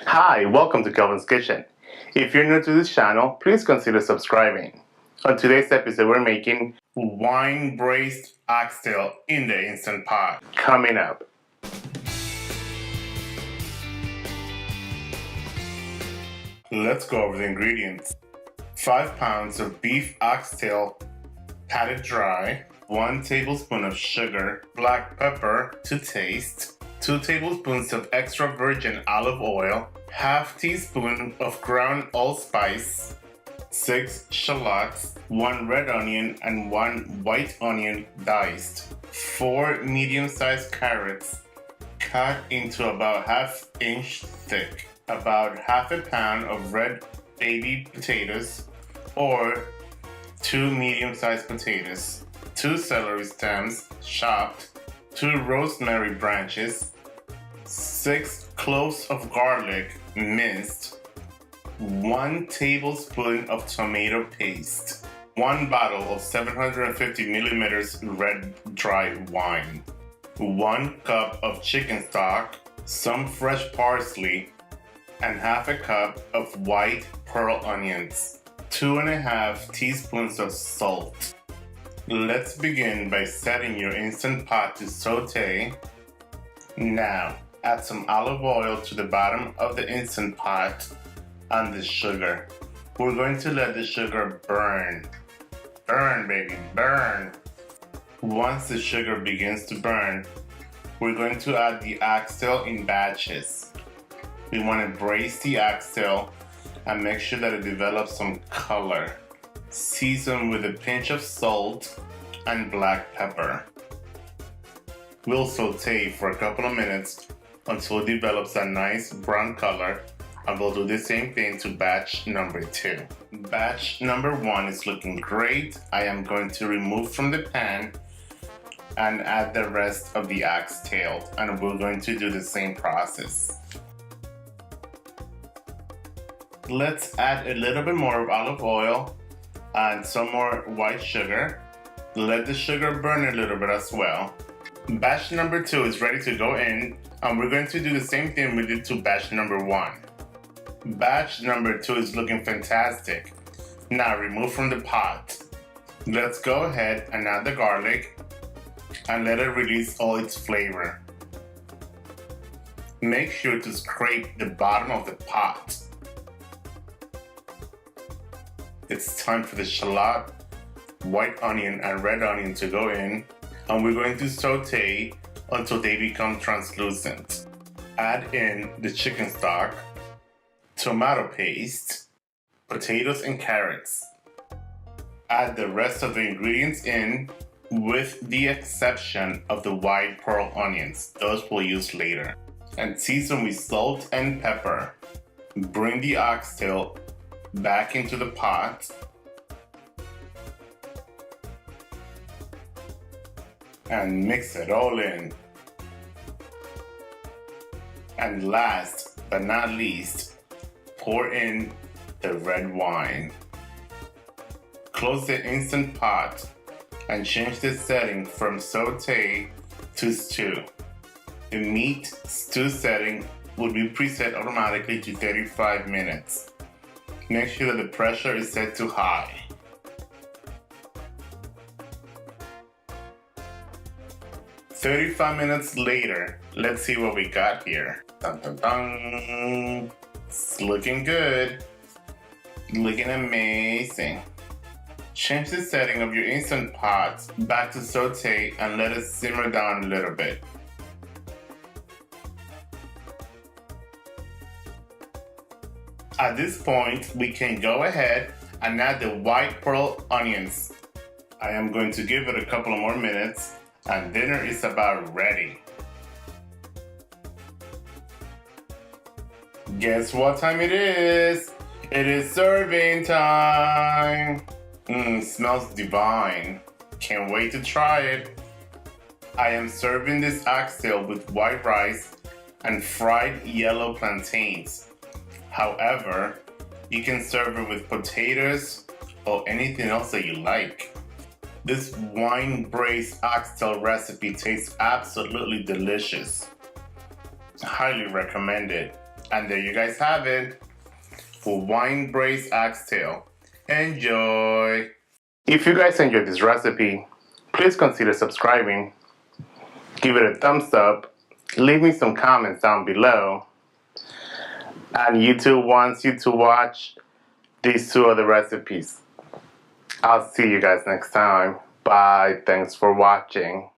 Hi, welcome to Kelvin's Kitchen. If you're new to this channel, please consider subscribing. On today's episode, we're making wine-braised oxtail in the Instant Pot. Coming up. Let's go over the ingredients. 5 pounds of beef oxtail patted dry, 1 tablespoon of sugar, black pepper to taste, 2 tablespoons of extra virgin olive oil, half teaspoon of ground allspice, 6 shallots, 1 red onion and 1 white onion diced, 4 medium-sized carrots cut into about ½ inch thick, about half a pound of red baby potatoes or 2 medium-sized potatoes, 2 celery stems chopped, 2 rosemary branches, 6 cloves of garlic minced, 1 tablespoon of tomato paste, 1 bottle of 750 milliliters red dry wine, 1 cup of chicken stock, some fresh parsley, and ½ a cup of white pearl onions, 2½ teaspoons of salt. Let's begin by setting your Instant Pot to saute. Now, add some olive oil to the bottom of the Instant Pot and the sugar. We're going to let the sugar burn. Burn, baby, burn. Once the sugar begins to burn, we're going to add the oxtail in batches. We want to braise the oxtail and make sure that it develops some color. Season with a pinch of salt and black pepper. We'll saute for a couple of minutes until it develops a nice brown color, and we'll do the same thing to batch number 2. Batch number 1 is looking great. I am going to remove from the pan and add the rest of the oxtail, and we're going to do the same process. Let's add a little bit more of olive oil and some more white sugar. Let the sugar burn a little bit as well. Batch number 2 is ready to go in, and we're going to do the same thing we did to batch number 1. Batch number 2 is looking fantastic. Now remove from the pot. Let's go ahead and add the garlic and let it release all its flavor. Make sure to scrape the bottom of the pot. It's time for the shallot, white onion and red onion to go in, and we're going to saute until they become translucent. Add in the chicken stock, tomato paste, potatoes and carrots. Add the rest of the ingredients in, with the exception of the white pearl onions. Those we'll use later. And season with salt and pepper. Bring the oxtail back into the pot and mix it all in. And last but not least, pour in the red wine. Close the Instant Pot and change the setting from saute to stew. The meat stew setting will be preset automatically to 35 minutes. Make sure that the pressure is set to high. "35 minutes later, let's see what we got here. Dun, dun, dun. It's looking good. Looking amazing. Change the setting of your Instant Pot back to saute and let it simmer down a little bit. At this point, we can go ahead and add the white pearl onions. I am going to give it a couple of more minutes, and dinner is about ready. Guess what time it is? It is serving time. Smells divine. Can't wait to try it. I am serving this oxtail with white rice and fried yellow plantains. However, you can serve it with potatoes or anything else that you like. This wine-braised oxtail recipe tastes absolutely delicious. Highly recommended. And there you guys have it, for wine-braised oxtail. Enjoy! If you guys enjoyed this recipe, please consider subscribing, give it a thumbs up, leave me some comments down below, and YouTube wants you to watch these 2 other recipes. I'll see you guys next time. Bye. Thanks for watching.